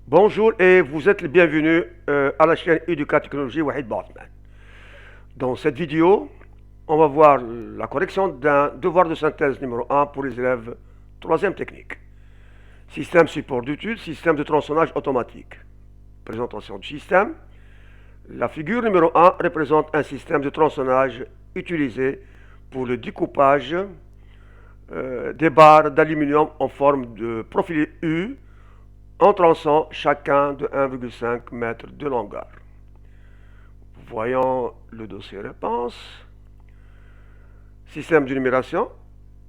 Bonjour et vous êtes les bienvenus à la chaîne Educa Technologie Wahid Bartman. Dans cette vidéo, on va voir la correction d'un devoir de synthèse numéro 1 pour les élèves 3e technique. Système support d'études, système de tronçonnage automatique. Présentation du système. La figure numéro 1 représente un système de tronçonnage utilisé pour le découpage des barres d'aluminium en forme de profil U en tronçant chacun de 1,5 m de longueur. Voyons le dossier réponse. Système de numération,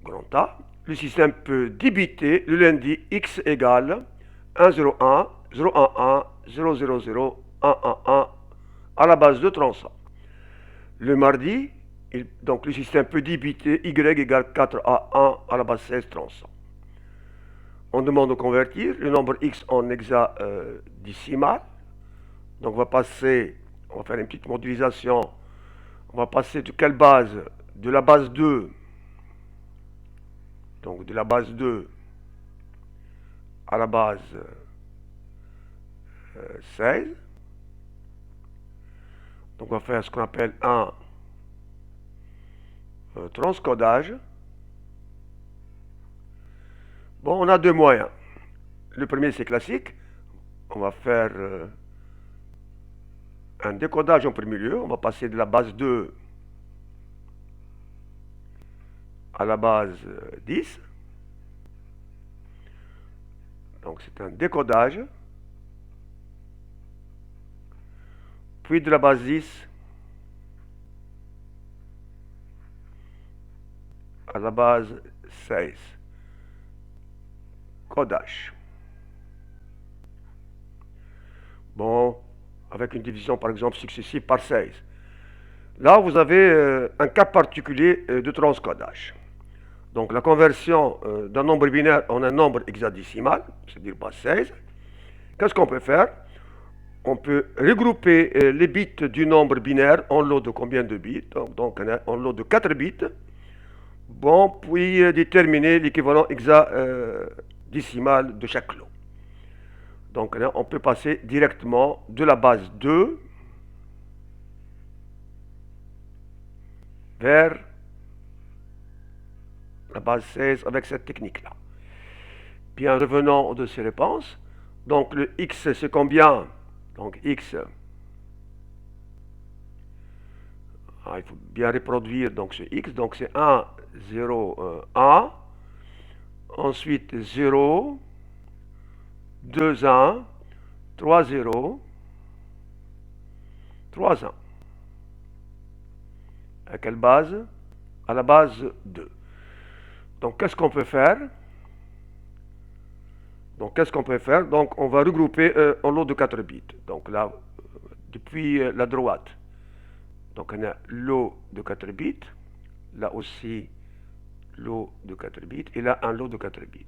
grand A. Le système peut débiter le lundi X égale 101, 011, 000, 111 à la base de tronçon. Le mardi, donc le système peut débiter Y égale 4A1 à la base 16 tronçons. On demande de convertir le nombre X en hexadécimal. Donc on va faire une petite modélisation. On va passer de quelle base? De la base 2. Donc de la base 2 à la base 16. Donc on va faire ce qu'on appelle un transcodage. Bon, on a deux moyens. Le premier, c'est classique. On va faire un décodage en premier lieu. On va passer de la base 2 à la base 10. Donc c'est un décodage. Puis de la base 10 à la base 16. Codage. Bon, avec une division par exemple successive par 16. Là, vous avez un cas particulier de transcodage. Donc la conversion d'un nombre binaire en un nombre hexadécimal, c'est-à-dire base 16. Qu'est-ce qu'on peut faire? On peut regrouper les bits du nombre binaire en lot de combien de bits? Donc en lot de 4 bits. Bon, puis déterminer l'équivalent hexadécimal de chaque lot. Donc là, on peut passer directement de la base 2 vers la base 16 avec cette technique-là. Bien, revenons de ces réponses. Donc le x, c'est combien? Donc x, il faut bien reproduire donc ce x. Donc c'est 1, 0, 1. Ensuite 0, 2, 1, 3, 0, 3, 1. À quelle base? À la base 2. Donc qu'est-ce qu'on peut faire? Donc on va regrouper en lot de 4 bits. Donc là, depuis la droite, donc on a lot de 4 bits. Là aussi, lot de 4 bits. Et là, un lot de 4 bits.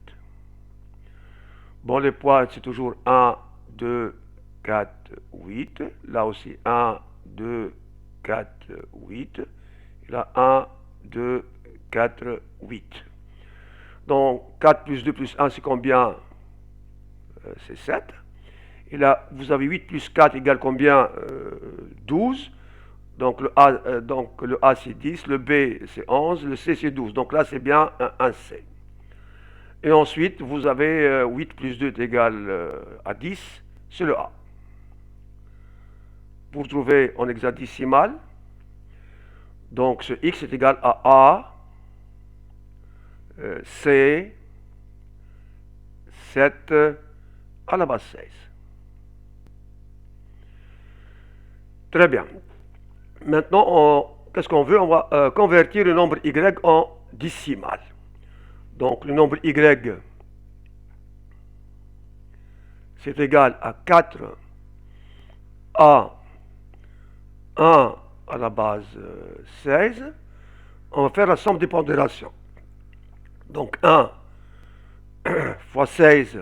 Bon, les poids, c'est toujours 1, 2, 4, 8. Là aussi, 1, 2, 4, 8. Et là, 1, 2, 4, 8. Donc, 4 plus 2 plus 1, c'est combien? C'est 7. Et là, vous avez 8 plus 4 égale combien? 12. Donc le A c'est 10, le B c'est 11, le C c'est 12. Donc là c'est bien un C. Et ensuite vous avez 8 plus 2 est égal à 10, c'est le A. Pour trouver en hexadécimal, donc ce X est égal à A, C, 7 à la base 16. Très bien. Maintenant, qu'est-ce qu'on veut? On va convertir le nombre y en décimal. Donc, le nombre y, c'est égal à 4 à 1 à la base 16. On va faire la somme des pondérations. Donc, 1 fois 16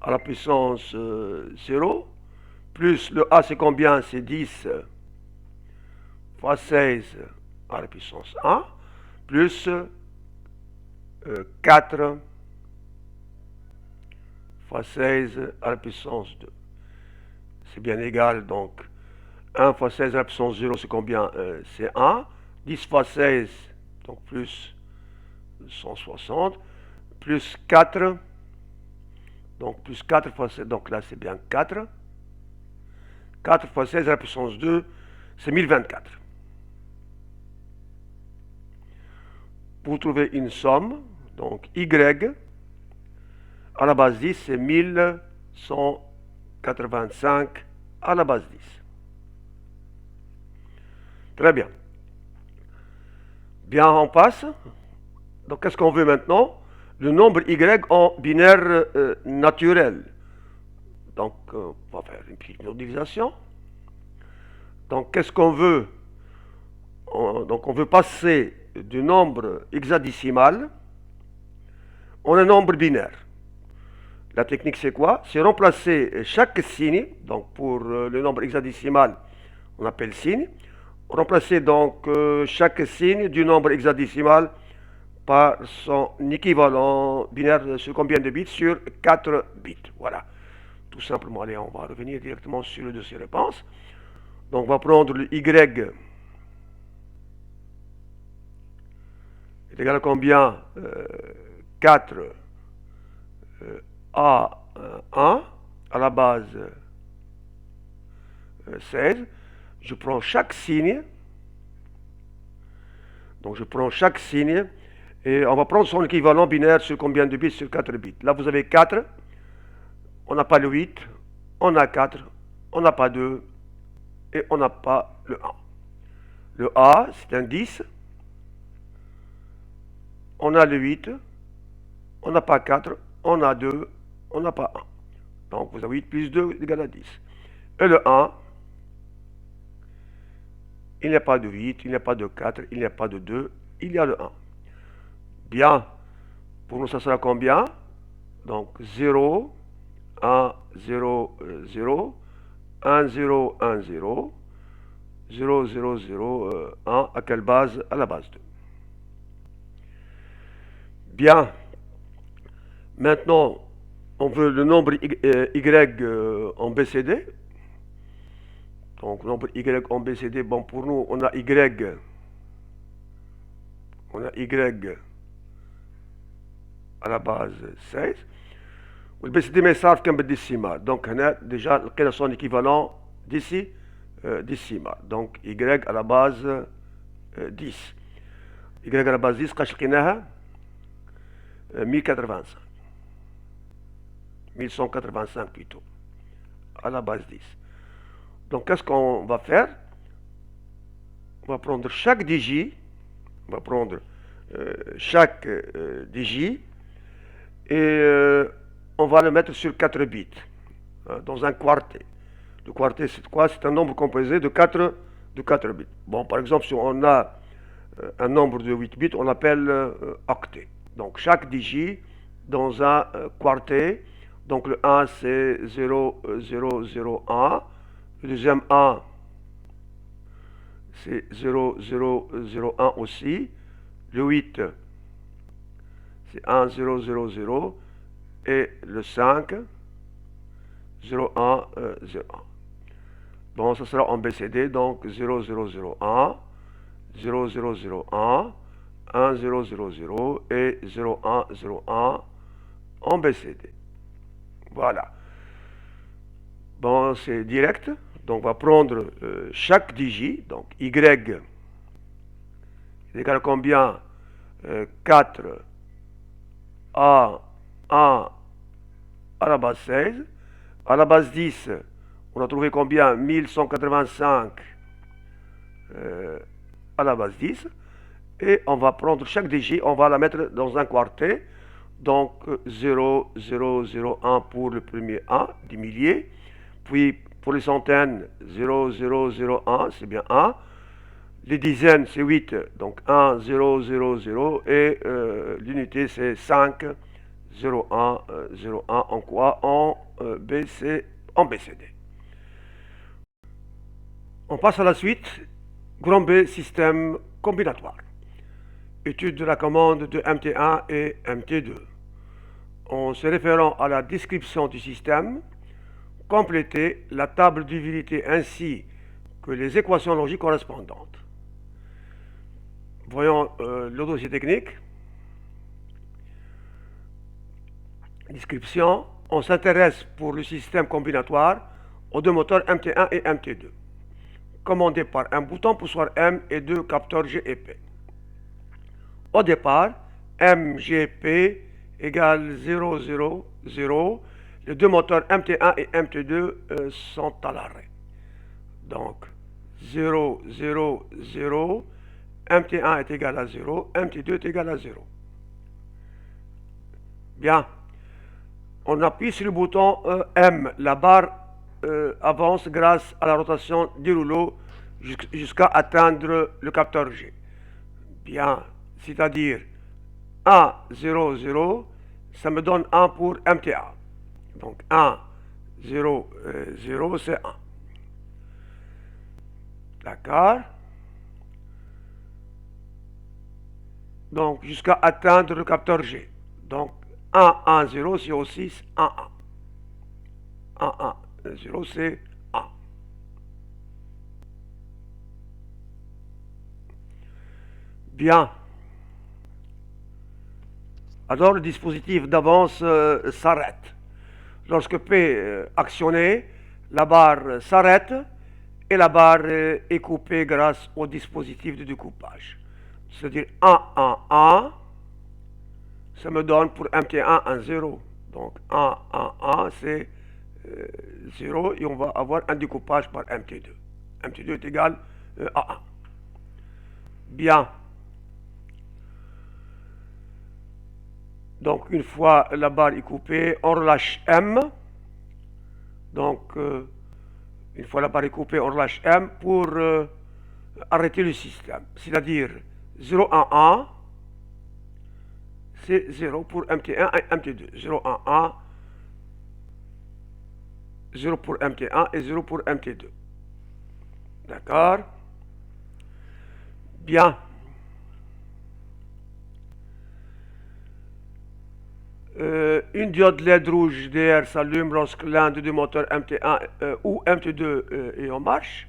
à la puissance 0. Plus le A, c'est combien? C'est 10 fois 16 à la puissance 1, plus 4 fois 16 à la puissance 2. C'est bien égal, donc 1 fois 16 à la puissance 0, c'est combien? C'est 1. 10 fois 16, donc plus 160, plus 4, donc plus 4 fois 16, donc là c'est bien 4. 4 fois 16 à la puissance 2, c'est 1024. Pour trouver une somme, donc y à la base 10, c'est 1185 à la base 10. Très bien. Bien, on passe. Donc, qu'est-ce qu'on veut maintenant? Le nombre y en binaire naturel. Donc, on va faire une petite modélisation. Donc, qu'est-ce qu'on veut? Donc, on veut passer du nombre hexadécimal en un nombre binaire. La technique, c'est quoi? C'est remplacer chaque signe, donc pour le nombre hexadécimal, on appelle signe. Remplacer donc chaque signe du nombre hexadécimal par son équivalent binaire sur combien de bits? Sur 4 bits. Voilà. Tout simplement, allez, on va revenir directement sur le dossier réponse. Donc, on va prendre le y est égal à combien? 4 à 1 à la base 16. Je prends chaque signe. Donc, je prends chaque signe. Et on va prendre son équivalent binaire sur combien de bits? Sur 4 bits. Là, vous avez 4. On n'a pas le 8. On a 4. On n'a pas 2. Et on n'a pas le 1. Le A, c'est un 10. On a le 8. On n'a pas 4. On a 2. On n'a pas 1. Donc, vous avez 8 plus 2 égale à 10. Et le 1, il n'y a pas de 8, il n'y a pas de 4, il n'y a pas de 2, il y a le 1. Bien. Pour nous, ça sera combien? Donc, 0, 1, 0, 0, 1, 0, 1, 0, 0, 0, 0, 1. À quelle base? À la base 2. Bien. Maintenant, on veut le nombre y en BCD. Donc, nombre y en BCD, bon, pour nous, on a y à la base 16. والBCD ما يصرف كان بالديسيمال. Donc, هنا déjà لقينا son équivalent d'ici décimal. Donc, y à la base 10. Y à la base 10 قاش لقيناها 1085. 1185 plutôt. À la base 10. Donc, qu'est-ce qu'on va faire? On va prendre chaque digi. On va prendre chaque digi. Et on va le mettre sur 4 bits. Dans un quartet. Le quartet, c'est quoi? C'est un nombre composé de 4 bits. Bon, par exemple, si on a un nombre de 8 bits, on l'appelle octet. Donc, chaque digi dans un quartet. Donc, le 1, c'est 0, 0, 0, 1. Le deuxième 1, c'est 0, 0, 0, 1 aussi. Le 8, c'est 1, 0, 0, 0. Et le 5, 0, 1, 0, 1. Bon, ça sera en BCD, donc 0, 0, 0, 1, 0, 0, 0, 1, 1, 0, 0, 0 et 0, 1, 0, 1 en BCD. Voilà. Bon, c'est direct. Donc, on va prendre chaque digi. Donc, y est égal à combien? 4 à 1 à la base 16. À la base 10, on a trouvé combien? 1185 à la base 10. Et on va prendre chaque digi, on va la mettre dans un quartet. Donc 0, 0, 0, 1 pour le premier 1, des milliers. Puis pour les centaines, 0, 0, 0, 1, c'est bien 1. Les dizaines, c'est 8, donc 1, 0, 0, 0. Et l'unité, c'est 5, 0, 1, 0, 1. En quoi? En BCD. On passe à la suite. Grand B, système combinatoire. Étude de la commande de MT1 et MT2. en se référant à la description du système, compléter la table de vérité ainsi que les équations logiques correspondantes. Voyons le dossier technique. Description. On s'intéresse pour le système combinatoire aux deux moteurs MT1 et MT2, commandés par un bouton poussoir M et deux capteurs G et P. Au départ, MGP égale 0, 0, 0. Les deux moteurs MT1 et MT2 sont à l'arrêt. Donc, 0, 0, 0. MT1 est égal à 0. MT2 est égal à 0. Bien. On appuie sur le bouton M. La barre avance grâce à la rotation du rouleau jusqu'à atteindre le capteur G. Bien. C'est-à-dire 1, 0, 0, ça me donne 1 pour MTA. Donc 1, 0, 0, c'est 1. D'accord. Donc jusqu'à atteindre le capteur G. Donc 1, 1, 0, c'est aussi 1, 1. 1, 1, 0, c'est 1. Bien. Alors le dispositif d'avance s'arrête. Lorsque P actionné, la barre s'arrête et la barre est coupée grâce au dispositif de découpage. C'est-à-dire 1, 1, 1, ça me donne pour MT1 un 0. Donc 1, 1, 1, c'est 0 et on va avoir un découpage par MT2. MT2 est égal à 1. Bien. Donc une fois la barre est coupée, on relâche M. Donc une fois la barre est coupée, on relâche M pour arrêter le système. C'est-à-dire 0, 1, 1, c'est 0 pour MT1 et MT2. 0, 1, 1, 0 pour MT1 et 0 pour MT2. D'accord? Bien. Une diode LED rouge DR s'allume lorsque l'un des deux moteurs MT1 ou MT2 est en marche.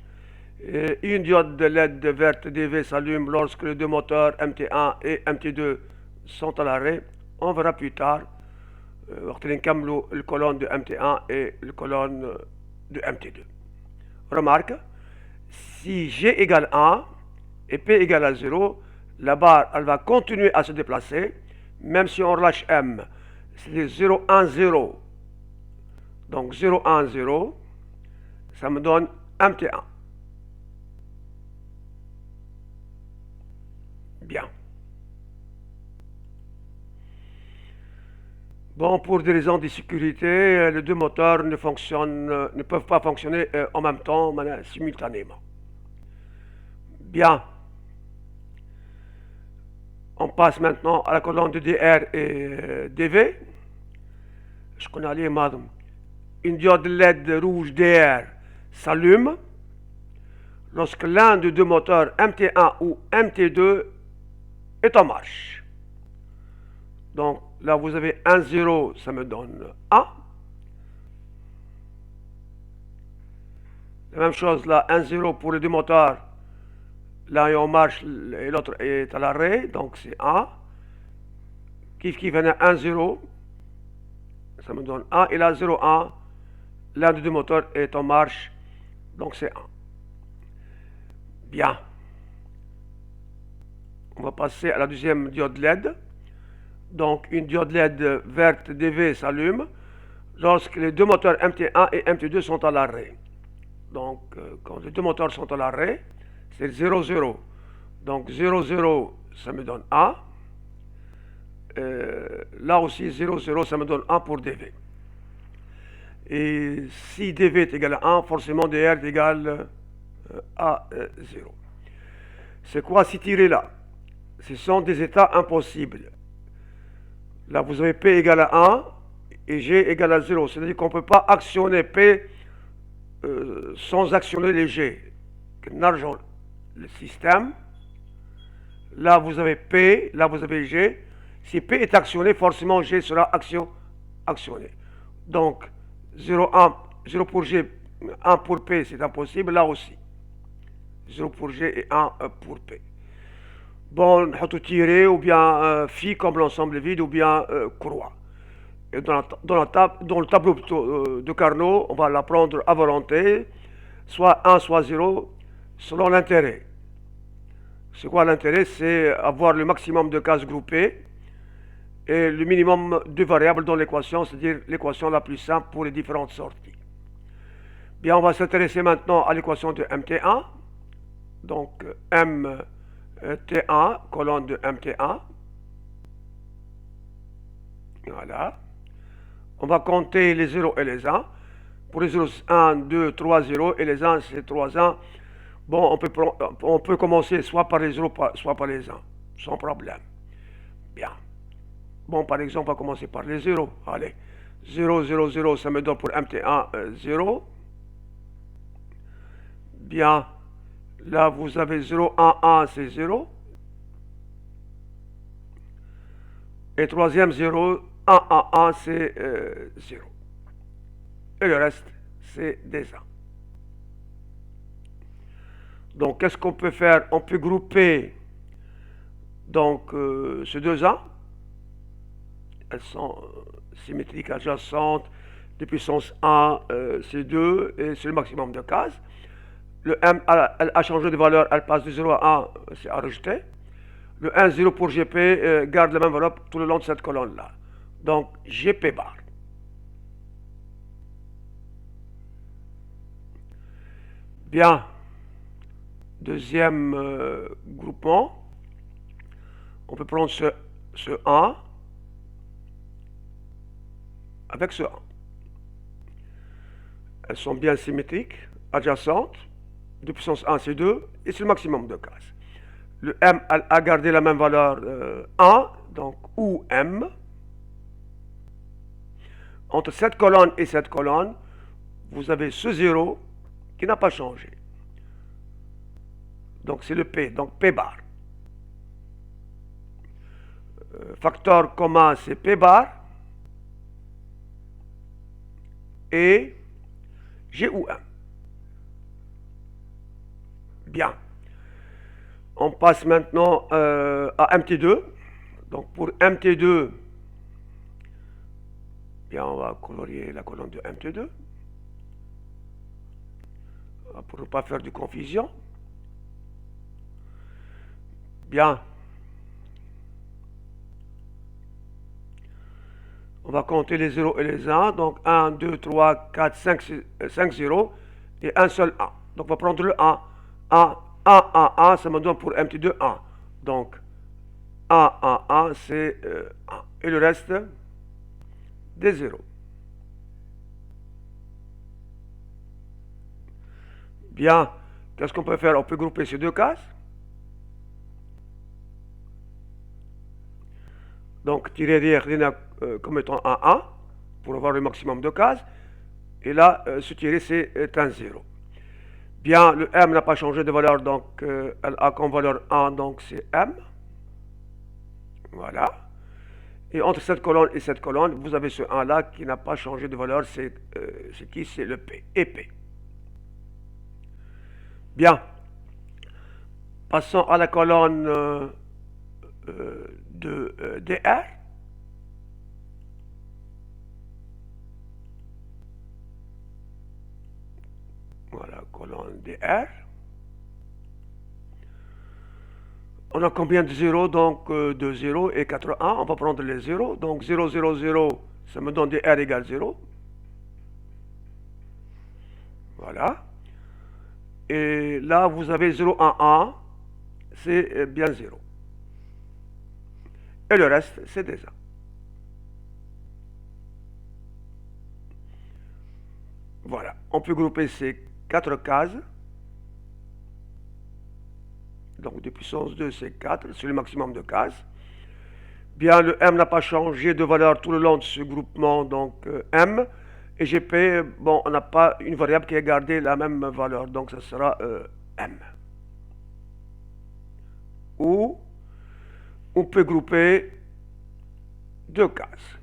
Une diode LED verte DV s'allume lorsque les deux moteurs MT1 et MT2 sont à l'arrêt. On verra plus tard le colonne de MT1 et le colonne de MT2. Remarque, si G égale 1 et P égale à 0, la barre elle va continuer à se déplacer, même si on relâche M. C'est 0, 1, 0. Donc 0, 1, 0, ça me donne MT1. Bien. Bon, pour des raisons de sécurité, les deux moteurs ne peuvent pas fonctionner en même temps, simultanément. Bien. On passe maintenant à la colonne de DR et DV. Je connais les madame. Une diode LED rouge DR s'allume lorsque l'un des deux moteurs MT1 ou MT2 est en marche. Donc là vous avez 1, 0, ça me donne 1. La même chose là, 1, 0 pour les deux moteurs. L'un est en marche et l'autre est à l'arrêt, donc c'est 1. Kif kif, il y en a 1, 0. Ça me donne 1. Et là, 0, 1. L'un des deux moteurs est en marche, donc c'est 1. Bien. On va passer à la deuxième diode LED. Donc une diode LED verte DV s'allume lorsque les deux moteurs MT1 et MT2 sont à l'arrêt. Donc quand les deux moteurs sont à l'arrêt, c'est 0, 0. Donc 0, 0, ça me donne 1. Là aussi 0, 0, ça me donne 1 pour DV. Et si DV est égal à 1, forcément DR est égal à 0. C'est quoi ces tirés là? Ce sont des états impossibles. Là, vous avez P égale à 1 et G égale à 0. C'est-à-dire qu'on ne peut pas actionner P sans actionner les G. Le système. Là, vous avez P, là, vous avez G. Si P est actionné, forcément G sera actionner. Donc 0, 1, 0 pour G, 1 pour P, c'est impossible, là aussi. 0 pour G et 1 pour P. Bon, on tirer ou bien phi comme l'ensemble vide ou bien croix. Et dans le tableau de Carnot, on va la prendre à volonté, soit 1, soit 0, selon l'intérêt. C'est quoi l'intérêt? C'est avoir le maximum de cases groupées et le minimum de variables dans l'équation, c'est-à-dire l'équation la plus simple pour les différentes sorties. Bien, on va s'intéresser maintenant à l'équation de MT1. Donc, MT1, colonne de MT1. Voilà. On va compter les 0 et les 1. Pour les 0, 1, 2, 3, 0 et les 1, c'est 3, 1. Bon, on peut commencer soit par les 0, soit par les 1, sans problème. Bien. Bon, par exemple, on va commencer par les 0. Allez, 0, 0, 0, ça me donne pour MT1 0. Bien. Là, vous avez 0, 1, 1, c'est 0. Et troisième 0, 1, 1, 1, c'est 0. Et le reste, c'est des 1. Donc, qu'est-ce qu'on peut faire? On peut grouper donc ces deux 1. Elles sont symétriques adjacentes de puissance 1, c'est 2, et c'est le maximum de cases. Le M elle a changé de valeur, elle passe de 0 à 1, c'est à rejeter. Le 1, 0 pour GP garde la même valeur tout le long de cette colonne-là. Donc, GP bar. Bien. Deuxième groupement. On peut prendre ce 1 avec ce 1. Elles sont bien symétriques, adjacentes. De puissance 1, c'est 2, et c'est le maximum de cases. Le M a gardé la même valeur 1, donc ou M. Entre cette colonne et cette colonne, vous avez ce 0 qui n'a pas changé. Donc c'est le P, donc P bar. Facteur commun, c'est P bar. Et G ou M. Bien. On passe maintenant à MT2. Donc pour MT2, bien, on va colorier la colonne de MT2 pour ne pas faire de confusion. Bien. On va compter les 0 et les 1. Donc 1, 2, 3, 4, 5 0 et un seul 1. Donc on va prendre le 1. 1, 1, 1, 1, ça me donne pour MT2 1. Donc 1, 1, 1, c'est 1. Et le reste, des 0. Bien, qu'est-ce qu'on peut faire? On peut grouper ces deux cases. Donc tirer rien comme étant un 1 pour avoir le maximum de cases. Et là, ce tiré, c'est un 0. Bien, le M n'a pas changé de valeur, donc elle a comme valeur 1, donc c'est M. Voilà. Et entre cette colonne et cette colonne, vous avez ce 1 là qui n'a pas changé de valeur, c'est qui? C'est le P, et P. Bien. Passons à la colonne de DR. Voilà, colonne DR. On a combien de 0? Donc 2 0 et 4 1. On va prendre les 0. Donc 0, 0, 0, ça me donne DR égale 0. Voilà. Et là, vous avez 0, 1, 1. C'est bien 0. Et le reste, c'est des 1. Voilà. On peut grouper ces 4 cases. Donc de puissance 2, c'est 4. C'est le maximum de cases. Bien, le M n'a pas changé de valeur tout le long de ce groupement. Donc M. Et GP, bon, on n'a pas une variable qui a gardé la même valeur. Donc ça sera M. Ou on peut grouper deux cases.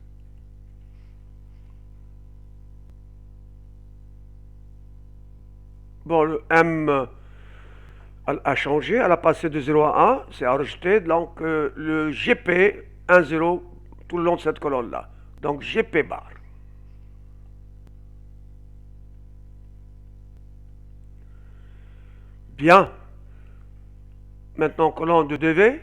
Bon, le M a changé, elle a passé de 0 à 1, c'est à rejeter. Donc le GP, 1, 0, tout le long de cette colonne-là. Donc GP bar. Bien. Maintenant, colonne de DV.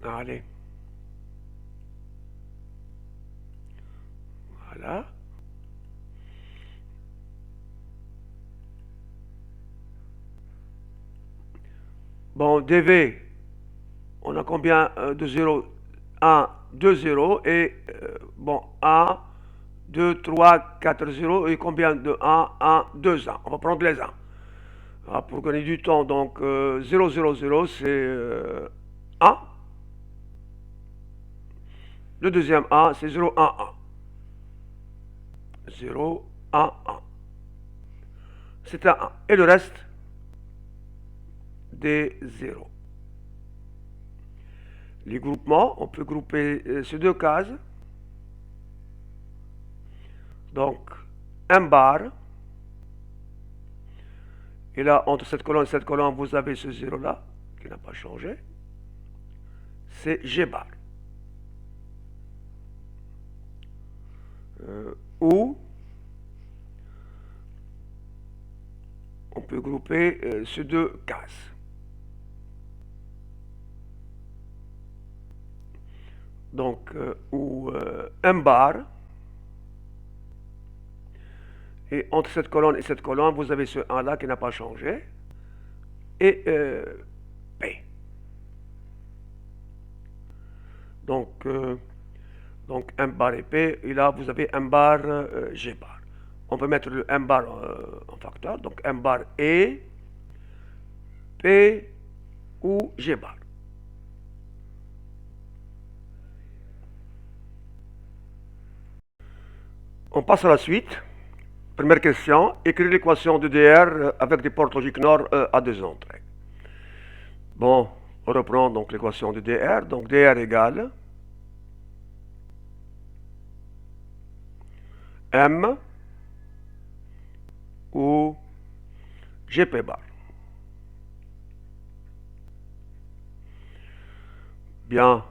Allez. Voilà. Bon, DV, on a combien de 0? 1, 2, 0. Et bon, 1, 2, 3, 4, 0. Et combien de 1, 2, 1. On va prendre les 1. Ah, pour gagner du temps, donc 0, 0, 0, c'est 1. Le deuxième 1, c'est 0, 1, 1. 0, 1, 1. C'est un 1. Et le reste, des 0. Les groupements, on peut grouper ces deux cases. Donc, un bar. Et là, entre cette colonne et cette colonne, vous avez ce 0-là, qui n'a pas changé. C'est G bar. Ou on peut grouper ces deux cases. Donc, ou un bar. Et entre cette colonne et cette colonne, vous avez ce 1-là qui n'a pas changé. Et P. Donc un bar et P. Et là, vous avez un bar G bar. On peut mettre le M bar en facteur. Donc M bar et P ou G bar. On passe à la suite. Première question. Écrire l'équation de DR avec des portes logiques NOR à deux entrées. Bon, on reprend donc l'équation de DR. Donc DR égale M ou GP bar. Bien,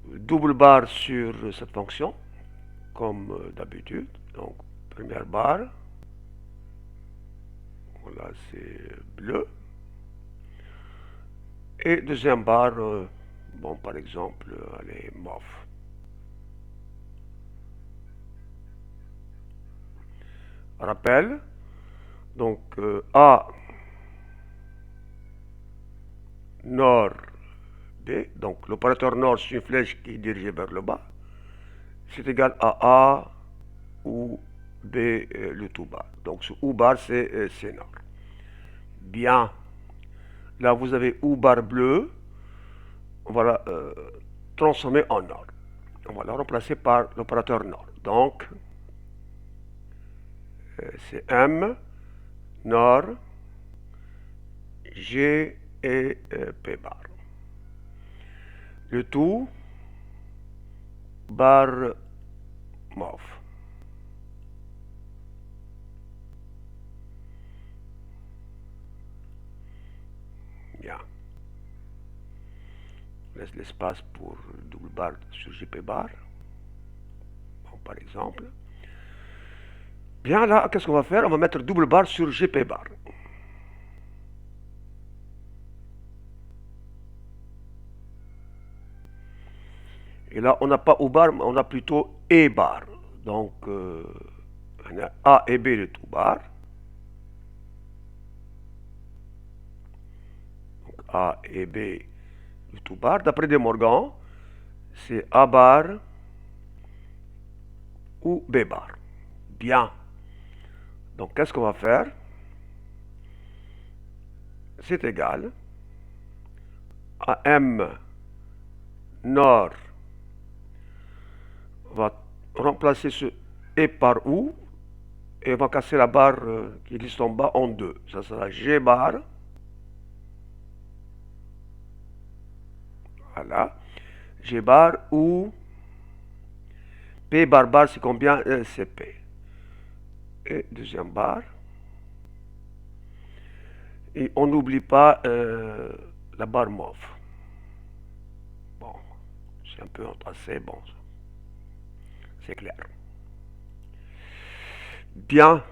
double barre sur cette fonction, comme d'habitude. Donc, première barre. Voilà, c'est bleu. Et deuxième barre, bon, par exemple, allez, mauve. Rappel. Donc, A, nord, B. Donc, l'opérateur nord, c'est une flèche qui est dirigée vers le bas. C'est égal à A ou B, le tout bas. Donc, ce ou bar, c'est nord. Bien. Là, vous avez ou bar bleu. On va la transformer en nord. On va la remplacer par l'opérateur nord. Donc, c'est M, nord, G et P bar. Le tout, barre mauve. Bien. On laisse l'espace pour double barre sur GP bar. Bon, par exemple. Bien, là, qu'est-ce qu'on va faire? On va mettre double barre sur GP bar. Et là, on n'a pas O bar, mais on a plutôt E bar. Donc, on a A et B le tout bar. Donc, A et B le tout bar. D'après De Morgan, c'est A bar ou B bar. Bien. Donc, qu'est-ce qu'on va faire? C'est égal à M nord. On va remplacer ce E par OU et on va casser la barre qui existe en bas en deux. Ça sera G bar. Voilà. G bar ou P bar bar, c'est combien? C'est P. Et deuxième barre. Et on n'oublie pas la barre mauve. Bon, c'est un peu entassé, bon, c'est clair. Bien,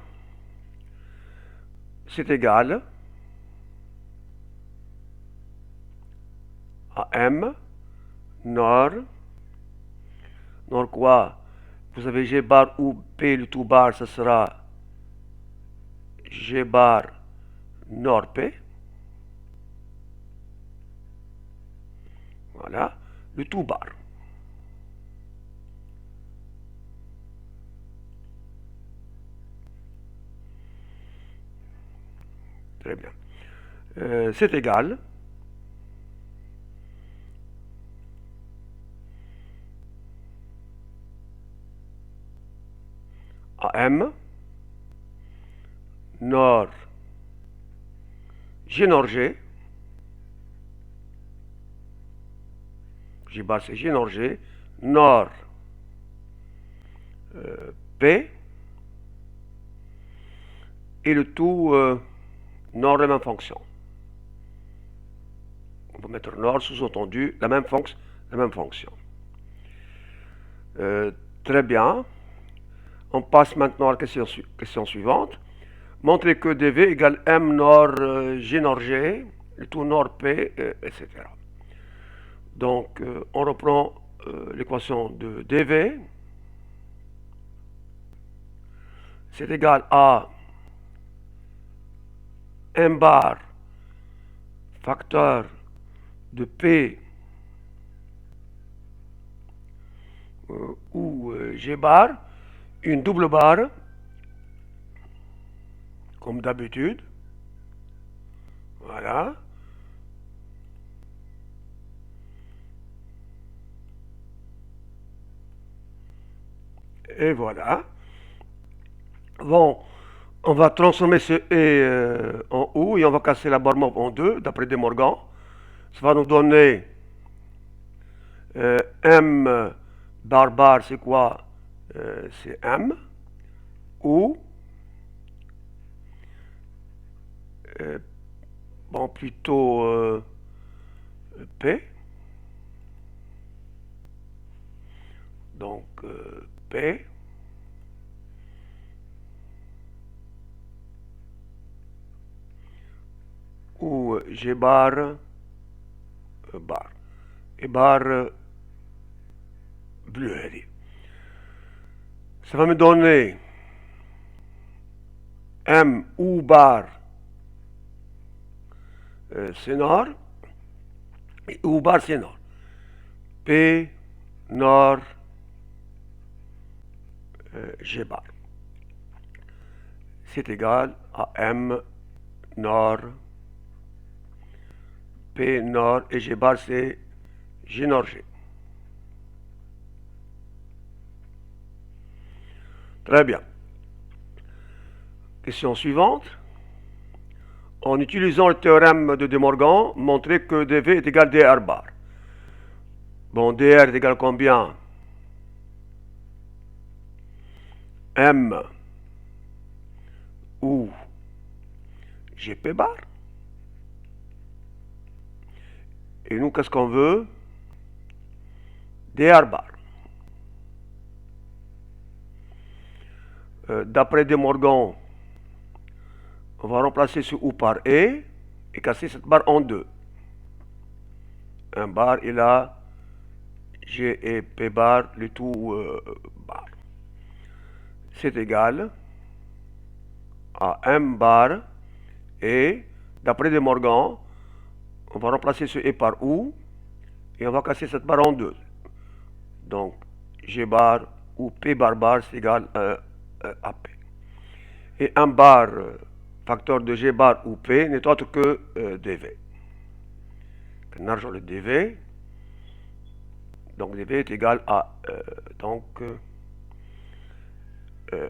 c'est égal à M, nord quoi? Vous avez G bar ou P, le tout bar, ça sera G bar nord P. Voilà, le tout bar. Très bien. C'est égal à M, nord, G nord G, G bar c'est G nord G, nord P, et le tout nord de la même fonction. On peut mettre nord sous-entendu la même fonction. Très bien. On passe maintenant à la question suivante. Montrer que dv égale m nord g nord g, le tout nord p, etc. Donc, on reprend l'équation de dv. C'est égal à m bar facteur de p ou g bar, une double barre, comme d'habitude. Voilà. Et voilà. Bon, on va transformer ce E en OU et on va casser la barre mauve en deux, d'après De Morgan. Ça va nous donner M bar bar, c'est quoi? C'est M. Ou, bon, plutôt P. Donc, P. Ou G bar, bar. Et barre bleue. Ça va me donner M ou bar, c'est nord. Et ou bar, c'est nord. P, nord, G bar. C'est égal à M, nord, P, nord, et G bar, c'est G nord, G. Très bien. Question suivante. En utilisant le théorème de De Morgan, montrer que dv est égal dr bar. Bon, dr est égal à combien? M ou gp bar. Et nous, qu'est-ce qu'on veut? dr bar. D'après De Morgan, on va remplacer ce ou par et casser cette barre en deux. Un bar et là, G et P bar, le tout bar. C'est égal à M bar et, d'après De Morgan, on va remplacer ce et par ou et on va casser cette barre en deux. Donc, G bar ou P bar bar, c'est égal à P. Et un bar facteur de G bar ou P n'est autre que dV. On argent le dV. Donc dV est égal à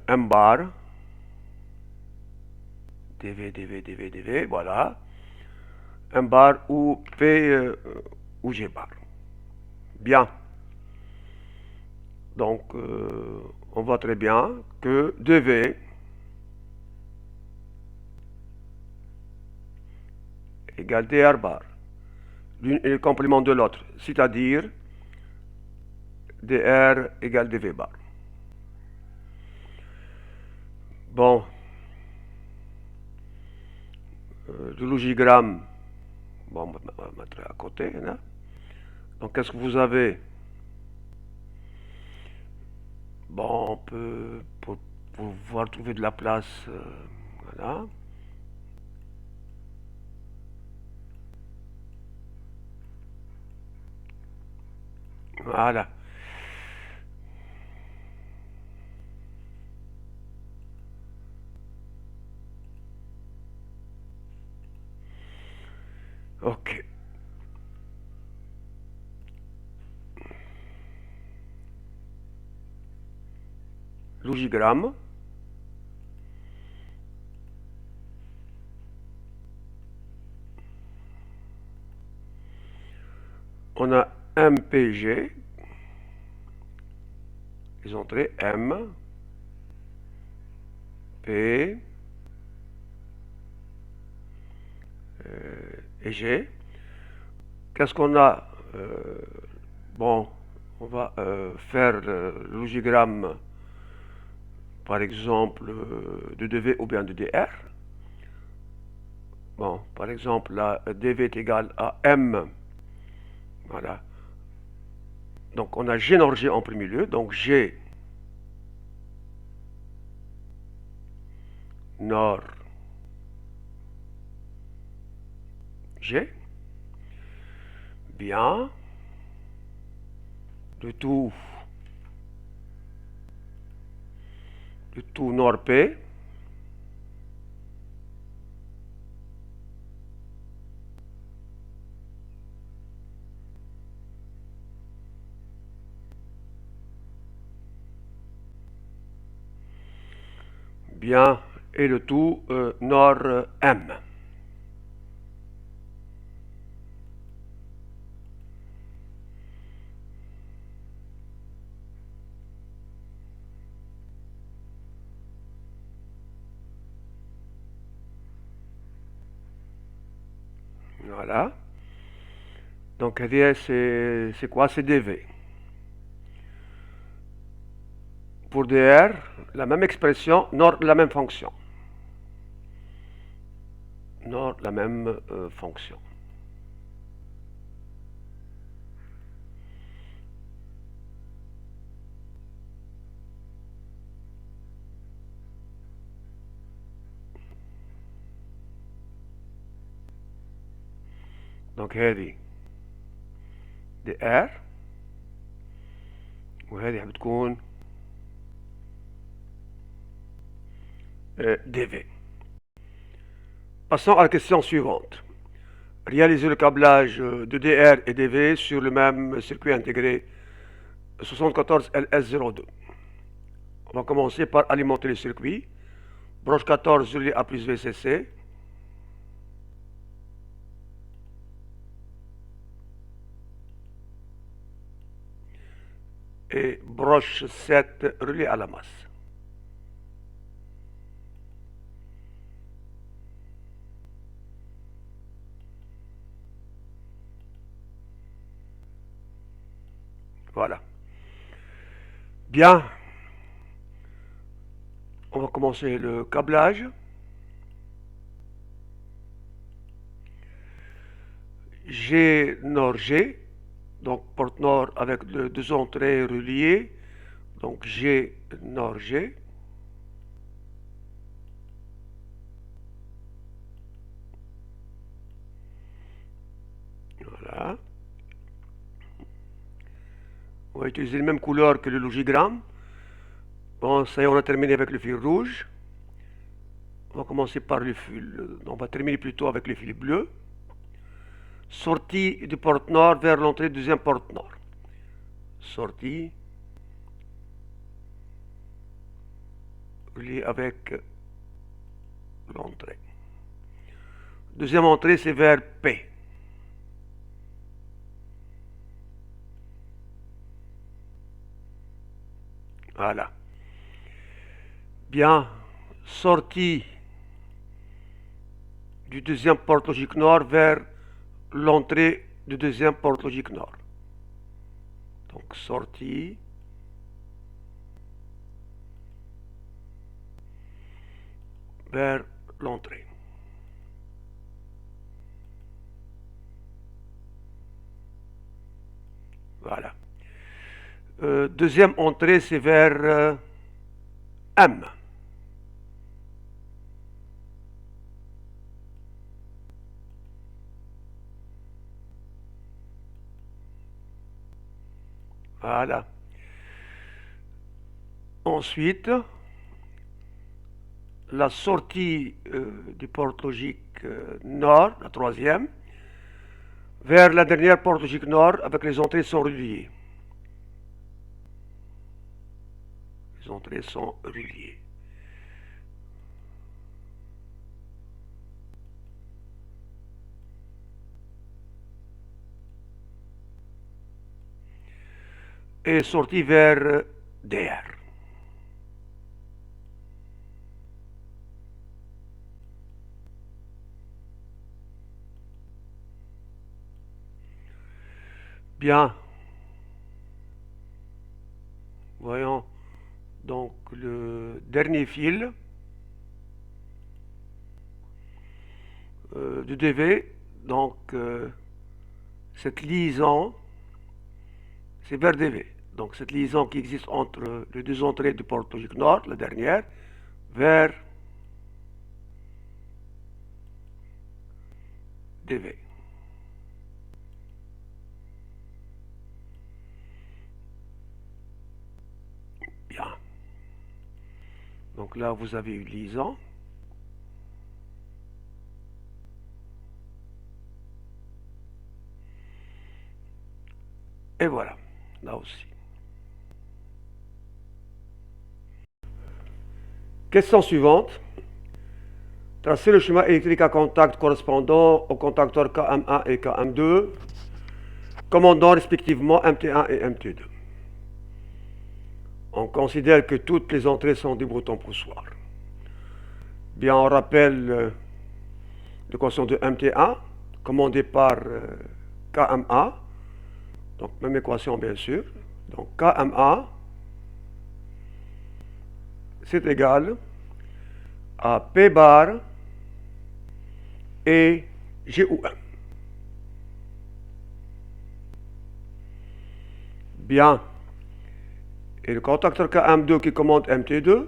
M bar dV, voilà. M bar ou P ou G bar. Bien. Donc, on voit très bien que 2V égale dr bar. L'une est le complément de l'autre, c'est-à-dire dr égale dv bar. Bon, le logigramme, bon, on va mettre à côté. Hein. Donc, qu'est-ce que vous avez? Bon, on peut, pour pouvoir trouver de la place, voilà. Voilà. Ok. Logigramme. On a MPG, les entrées M, P et G. Qu'est-ce qu'on a? Bon, on va faire le logigramme, par exemple, de dv ou bien de dr. Bon, par exemple, là, dv est égal à m. Voilà. Donc, on a G nord G en premier lieu. Donc, G nord G. Bien. Le tout nord P. Bien. Et le tout nord M. Voilà. Donc, c'est quoi? C'est dv. Pour dr, la même expression, nord la même fonction. Nord la même fonction. دونك هذه دي ار وهذه بتكون dv. Passons à la question suivante. Réaliser le câblage de DR et dv sur le même circuit intégré 74 LS02. On va commencer par alimenter le circuit. Broche 14 reliée à plus VCC. Et broche 7 reliée à la masse. Voilà. Bien. On va commencer le câblage. G nord G. Donc porte nord avec deux entrées reliées. Donc G nord G. Voilà. On va utiliser la même couleur que le logigramme. Bon, ça y est, on a terminé avec le fil rouge. On va commencer par le fil. On va terminer plutôt avec le fil bleu. Sortie du porte nord vers l'entrée du deuxième porte nord. Sortie. Relié avec l'entrée. Deuxième entrée, c'est vers P. Voilà. Bien, sortie du deuxième porte logique nord vers l'entrée du deuxième porte logique nord. Donc sortie vers l'entrée. Voilà. Deuxième entrée, c'est vers M. Voilà. Ensuite, la sortie du porte logique nord, la troisième, vers la dernière porte logique nord avec les entrées sont reliées. Les entrées sont reliées. Et sortie vers DR. Bien. Voyons donc le dernier fil du DV. Donc cette liaison, c'est vers DV. Donc cette liaison qui existe entre les deux entrées du porte logique nord, la dernière, vers DV. Bien. Donc là, vous avez une liaison. Et voilà, là aussi. Question suivante. Tracez le schéma électrique à contact correspondant aux contacteurs KM1 et KM2, commandant respectivement MT1 et MT2. On considère que toutes les entrées sont des boutons poussoirs. Bien, on rappelle l'équation de MT1, commandée par KM1. Donc, même équation, bien sûr. Donc, KM1, c'est égal à P bar et GOM. Bien. Et le contacteur KM2 qui commande MT2,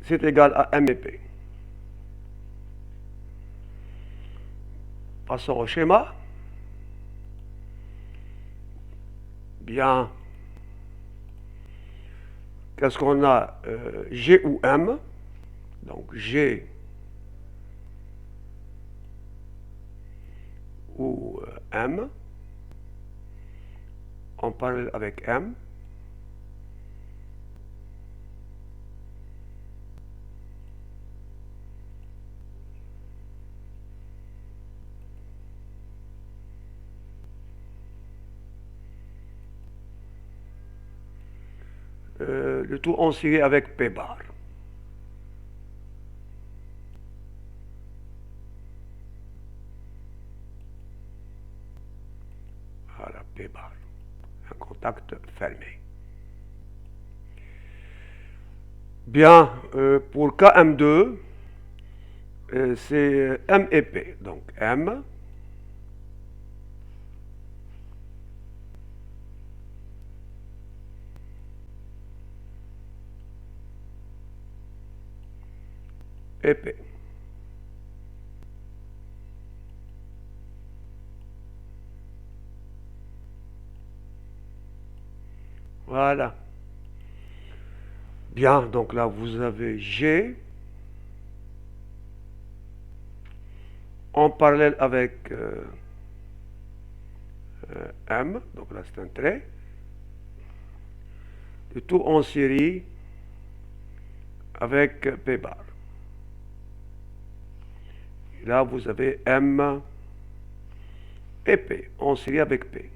c'est égal à M et P. Passons au schéma. Bien. Qu'est-ce qu'on a G ou M. Donc G ou M. En parallèle avec M. Le tout en série avec P bar. Voilà, P bar. Un contact fermé. Bien, pour KM2, c'est M et P. Donc M et P. Voilà. Bien, donc là vous avez G en parallèle avec M, donc là c'est un trait. Le tout en série avec P bar. Et là vous avez M et P en série avec P.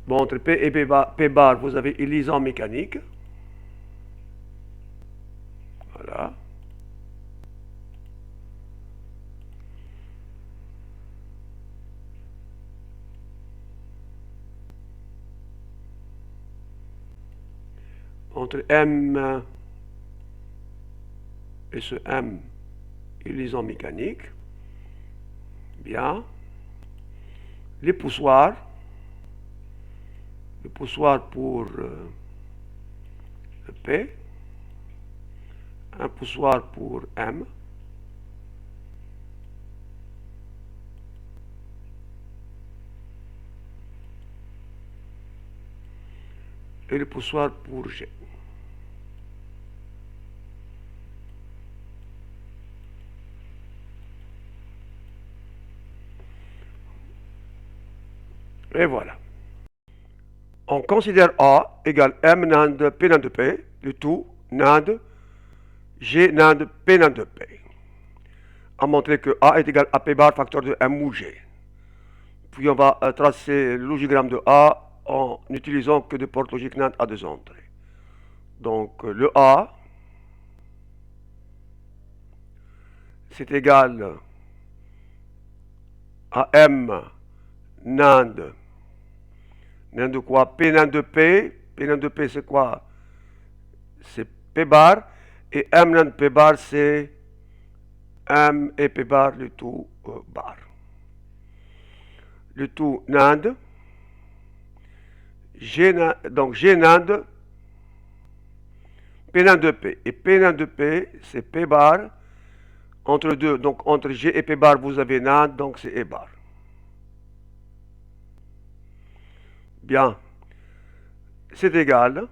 Bon, entre P et P bar, vous avez une liaison mécanique. Voilà. Entre M et ce M, une liaison mécanique. Bien. Les poussoirs. Le poussoir pour P. Un poussoir pour M. Et le poussoir pour G. Et voilà. On considère A égale M NAND P NAND P, le tout NAND G NAND P NAND P. On montrer que A est égal à P bar facteur de M ou G. Puis on va tracer le logigramme de A en n'utilisant que des portes logiques NAND à deux entrées. Donc le A, c'est égal à M NAND. NAND de quoi? P NAND de P. P NAND de P, c'est quoi? C'est P bar. Et M NAND P bar, c'est M et P bar, le tout bar. Le tout NAND. Donc G NAND P NAND de P. Et P NAND de P, c'est P bar. Entre deux, donc entre G et P bar, vous avez NAND, donc c'est E bar. Bien. C'est égal.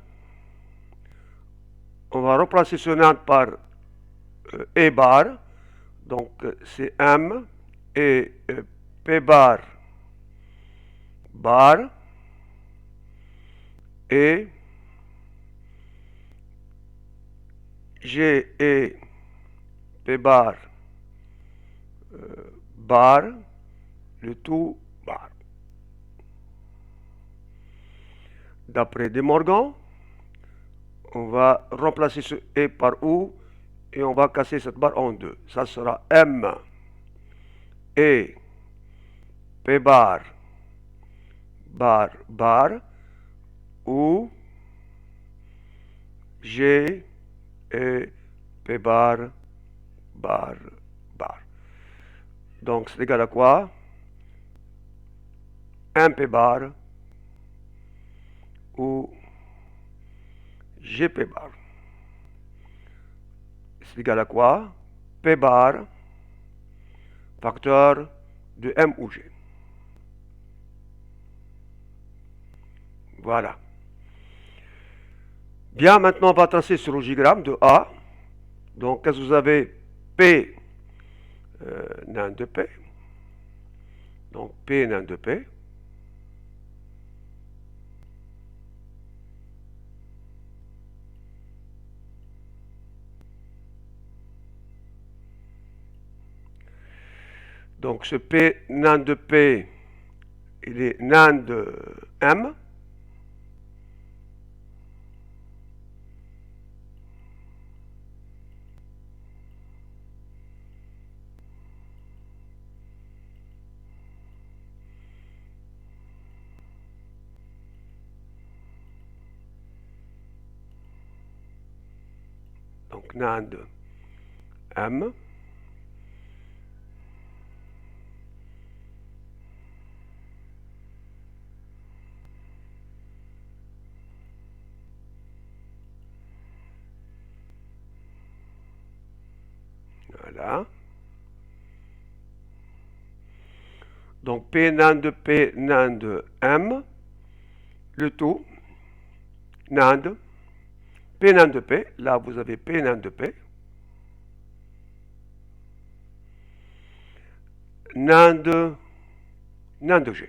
On va remplacer ce NAND par E bar. Donc c'est M et P bar bar et G et P bar bar, le tout bar. D'après De Morgan, on va remplacer ce E par OU et on va casser cette barre en deux. Ça sera M et P bar bar bar ou G et P bar bar bar. Donc c'est égal à quoi? Un P bar ou GP bar. C'est égal à quoi? P bar facteur de M ou G. Voilà. Bien, maintenant on va tracer ce logigramme de A. Donc, qu'est-ce que vous avez? P nain de P. Donc, P nain de P. Donc, ce P nain de P, il est nain de M. Donc, nain de M. Voilà. Donc, P nain de P nain de M. Le tout, nain de P nain de P. Là, vous avez P nain de P. Nain de G.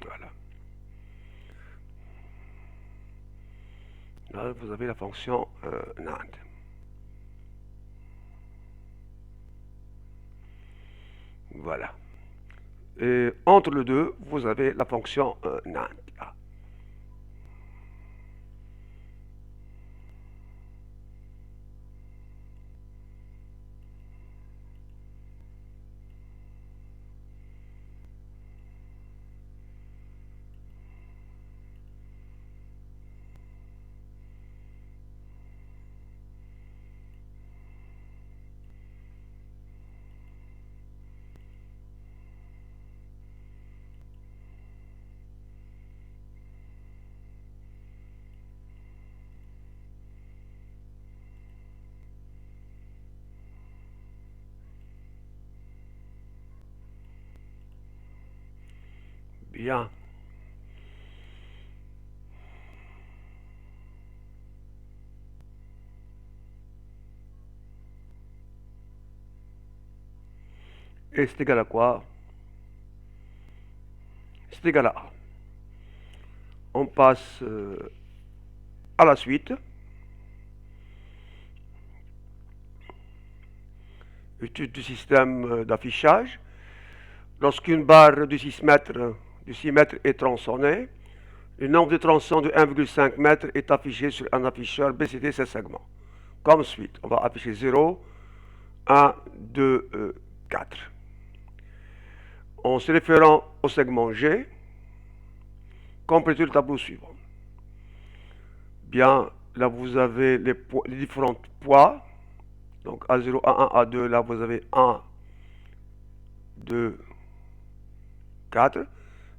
Voilà. Là, vous avez la fonction NAND. Voilà. Et entre les deux, vous avez la fonction NAND. Là. Bien. Et c'est égal à quoi? C'est égal à A. On passe à la suite. Étude du système d'affichage. Lorsqu'une barre de 6 mètres est tronçonnée, le nombre de tronçons de 1,5 m est affiché sur un afficheur BCD 16 segments. Comme suite, on va afficher 0, 1, 2, 4. En se référant au segment G, complétez le tableau suivant. Bien, là vous avez les différents poids. Donc A0, A1, A2, là vous avez 1, 2, 4.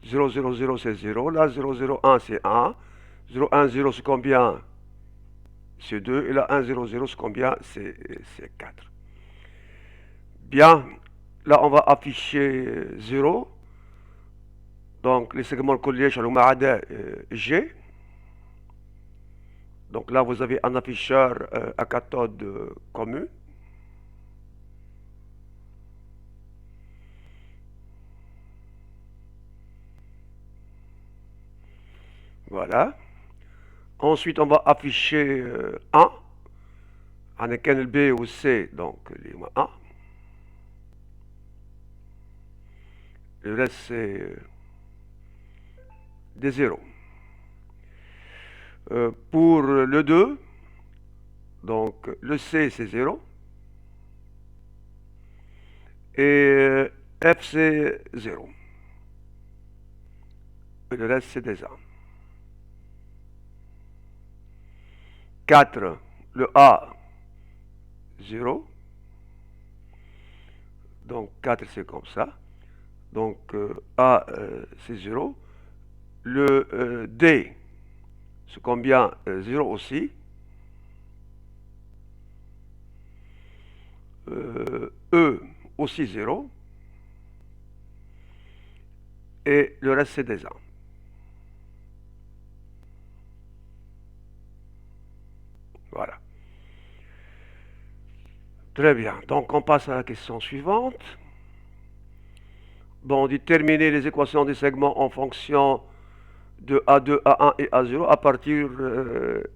0, 0, 0 c'est 0. Là 0, 0, 1 c'est 1. 0, 1, 0 c'est combien? C'est 2. Et là 1, 0, 0 c'est combien? C'est 4. Bien, là on va afficher 0. Donc les segments collés sur le معادة G. Donc là vous avez un afficheur à cathode commun. Voilà. Ensuite on va afficher 1. avec un B ou C, donc les 1. Le reste c'est des 0. Pour le 2, donc le C c'est 0. Et F c'est 0. Et le reste c'est des 1. 4, le A 0. Donc 4 c'est comme ça. Donc A c'est 0. Le D c'est combien? 0 aussi. E aussi 0. Et le reste c'est des 1. Voilà. Très bien. Donc on passe à la question suivante. Bon, déterminer les équations des segments en fonction de A2, A1 et A0 à partir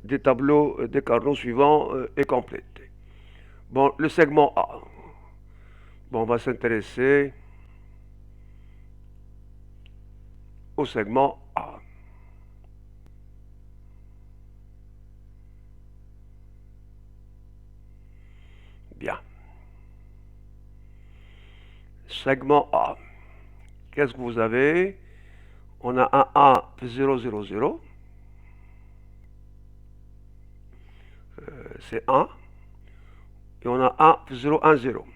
des tableaux des carnets suivants et complétés. Bon, le segment A. Bon, on va s'intéresser au segment A. Bien. Segment A. Qu'est-ce que vous avez? On a un A 0, 0, 0. C'est 1. Et on a 1, 0, 1, 0.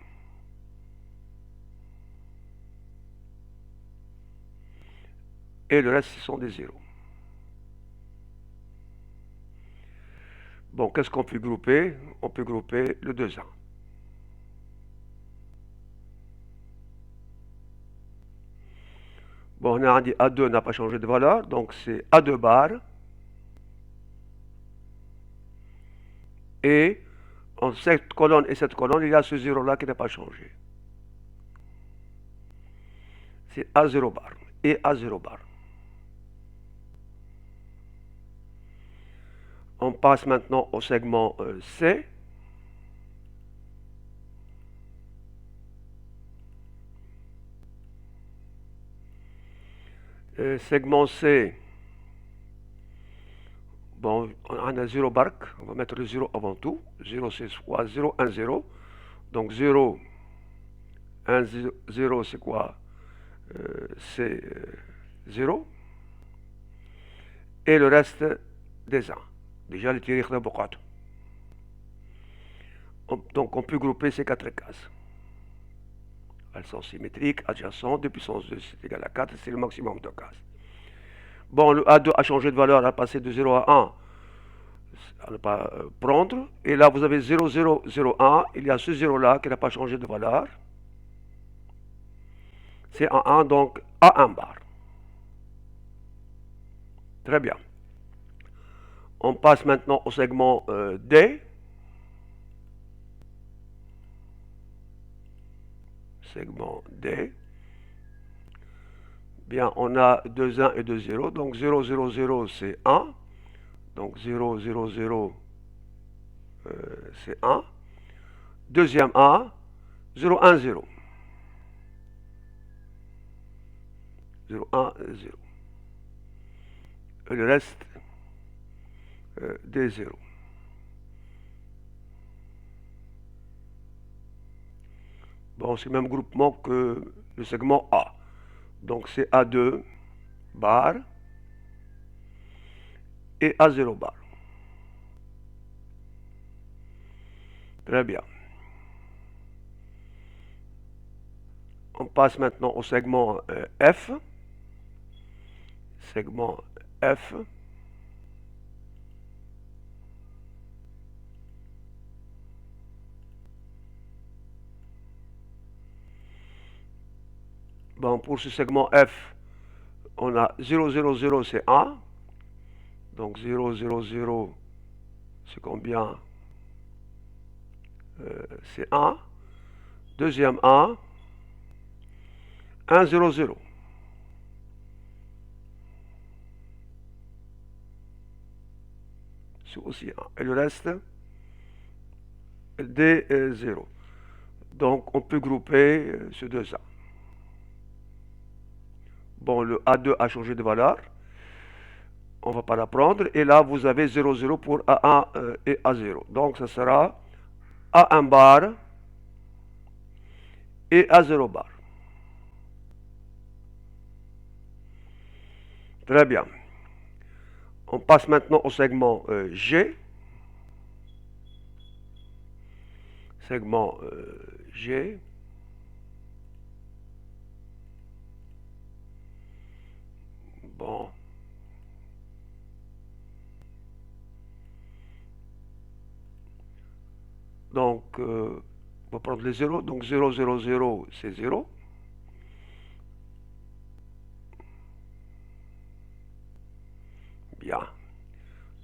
Et le reste, ce sont des 0. Bon, qu'est-ce qu'on peut grouper? On peut grouper le 2A. Bon, on a dit A2 n'a pas changé de valeur, donc c'est A2 bar. Et en cette colonne et cette colonne, il y a ce 0-là qui n'a pas changé. C'est A0 bar et A0 bar. On passe maintenant au segment C. Segment C, bon, on a 0 barque, on va mettre le 0 avant tout. 0 c'est quoi? 0, 1, 0. Donc 0, 1, 0 c'est quoi? C'est 0. Et le reste des 1. Déjà les tirés de beaucoup. Donc on peut grouper ces 4 cases. Elles sont symétriques, adjacentes, 2 puissance 2 c'est égal à 4, c'est le maximum de cases. Bon, le A2 a changé de valeur, a passé de 0 à 1, à ne pas prendre. Et là, vous avez 0, 0, 0, 1. Il y a ce 0 là qui n'a pas changé de valeur. C'est un 1, donc A1 bar. Très bien. On passe maintenant au segment D. Segment D. Bien, on a 2 1 et 2 0. Donc 0, 0, 0, c'est 1. Donc 0, 0, 0, c'est 1. Deuxième A, 0, 1, 0. 0, 1, 0. Et le reste, des 0. Bon, c'est le même groupement que le segment A. Donc c'est A2 bar et A0 bar. Très bien. On passe maintenant au segment F. Segment F. Bon, pour ce segment F, on a 0, 0, 0, c'est 1. Donc 0, 0, 0, c'est combien? C'est 1. Deuxième 1. 1, 0, 0. C'est aussi 1. Et le reste, D0. Donc on peut grouper ces deux A. Bon, le A2 a changé de valeur. On ne va pas la prendre. Et là, vous avez 0, 0 pour A1 et A0. Donc, ça sera A1 bar et A0 bar. Très bien. On passe maintenant au segment G. Segment G. Bon. Donc, on va prendre les 0. Donc, 0, 0, 0, c'est 0. Bien.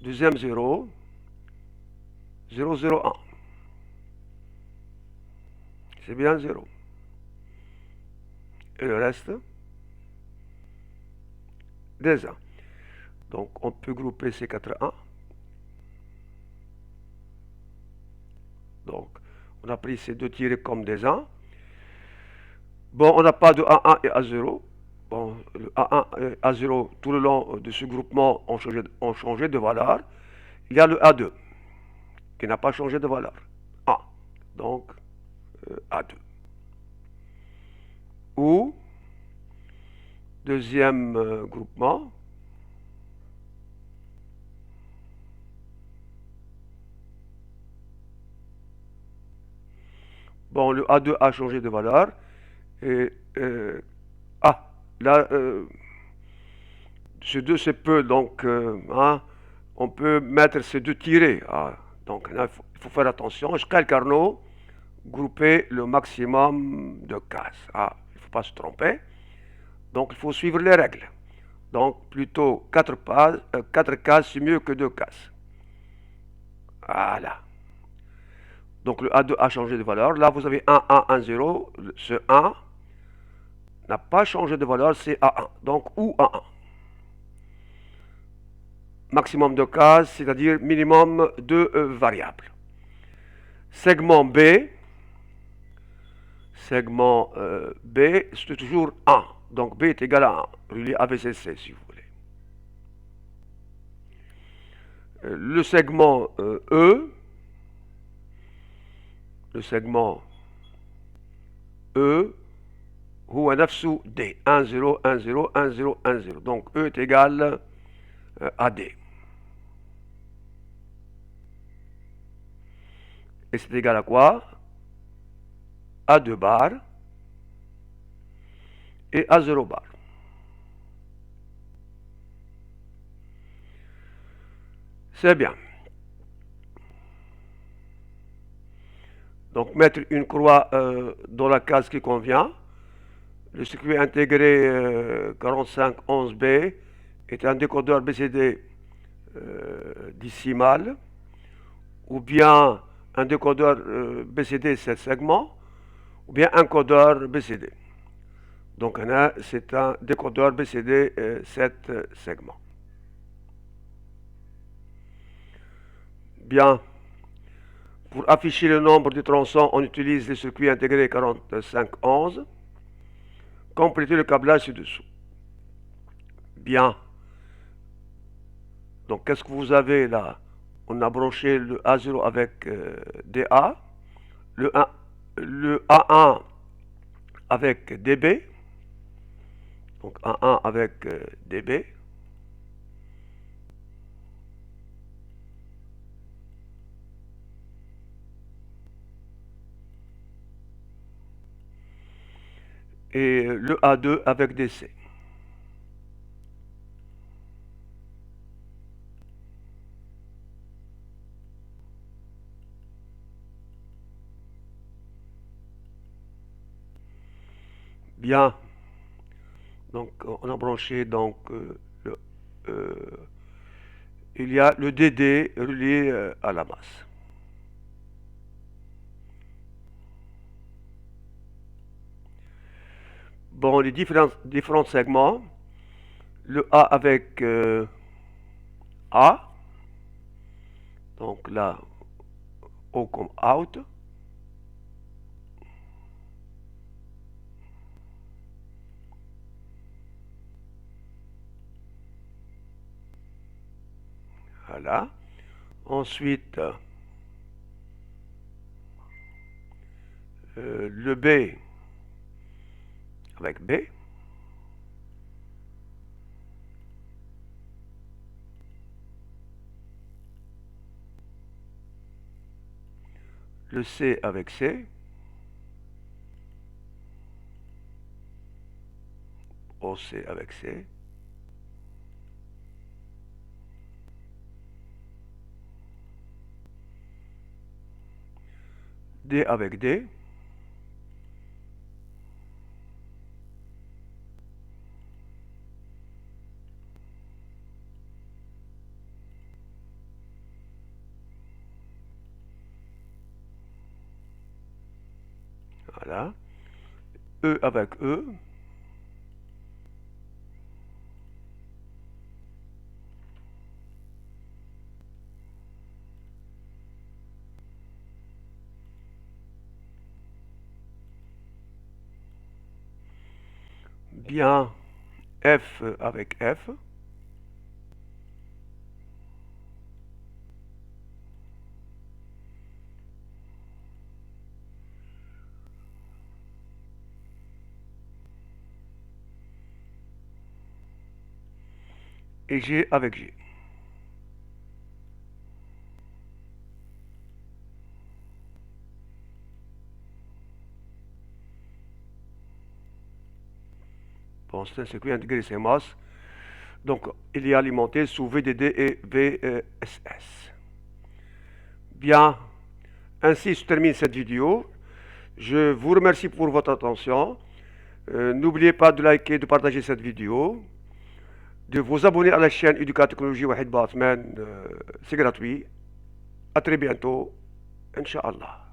Deuxième 0. 0, 0, 1. C'est bien 0. Et le reste, des 1. Donc, on peut grouper ces 4 1. Donc, on a pris ces deux tirés comme des 1. Bon, on n'a pas de A1 et A0. Bon, le A1 et A0, tout le long de ce groupement, ont changé de valeur. Il y a le A2, qui n'a pas changé de valeur. A. Donc, A2. Ou, deuxième groupement, bon, le A2 a changé de valeur. Et, là, ces deux, c'est peu, donc, hein, on peut mettre ces deux tirés. Ah, donc, là, il faut faire attention. Jusqu'à Carnot, grouper le maximum de cases. Ah, il ne faut pas se tromper. Donc, il faut suivre les règles. Donc, plutôt 4 cases, c'est mieux que 2 cases. Voilà. Donc, le A2 a changé de valeur. Là, vous avez 1, 1, 1, 0. Ce 1 n'a pas changé de valeur, c'est A1. Donc, ou A1. maximum de cases, c'est-à-dire minimum de variables. Segment B, c'est toujours 1. Donc B est égal à 1, relié ABCC si vous voulez. Le segment E, هو نفسه D, 1, 0, 1, 0, 1, 0, 1, 0. Donc E est égal à D. Et c'est égal à quoi? À 2 barres et à 0 barre. C'est bien. Donc mettre une croix dans la case qui convient. Le circuit intégré 4511B est un décodeur BCD décimal ou bien un décodeur BCD 7 segments ou bien un codeur BCD. Donc c'est un décodeur BCD 7 segments. Bien. Pour afficher le nombre de tronçons, on utilise le circuit intégré 4511. Complétez le câblage ci-dessous. Bien. Donc, qu'est-ce que vous avez là? On a branché le A0 avec DA, le A1 avec DB, donc A1 avec DB. Et le A2 avec DC. Bien. Donc on a branché donc il y a le DD relié à la masse. Bon, les différents segments, le A avec A, donc là, O comme out, voilà. Ensuite, le B avec B. Le C avec C. OC avec C. D avec D. Voilà. E avec E. Bien. F avec F. Et G avec G. Bon, c'est un circuit intégré CMOS. Donc, il est alimenté sous VDD et VSS. Bien, ainsi se termine cette vidéo. Je vous remercie pour votre attention. N'oubliez pas de liker, de partager cette vidéo, de vous abonner à la chaîne Educat Technologie Wahid Batman. C'est gratuit. À très bientôt. Inch'Allah.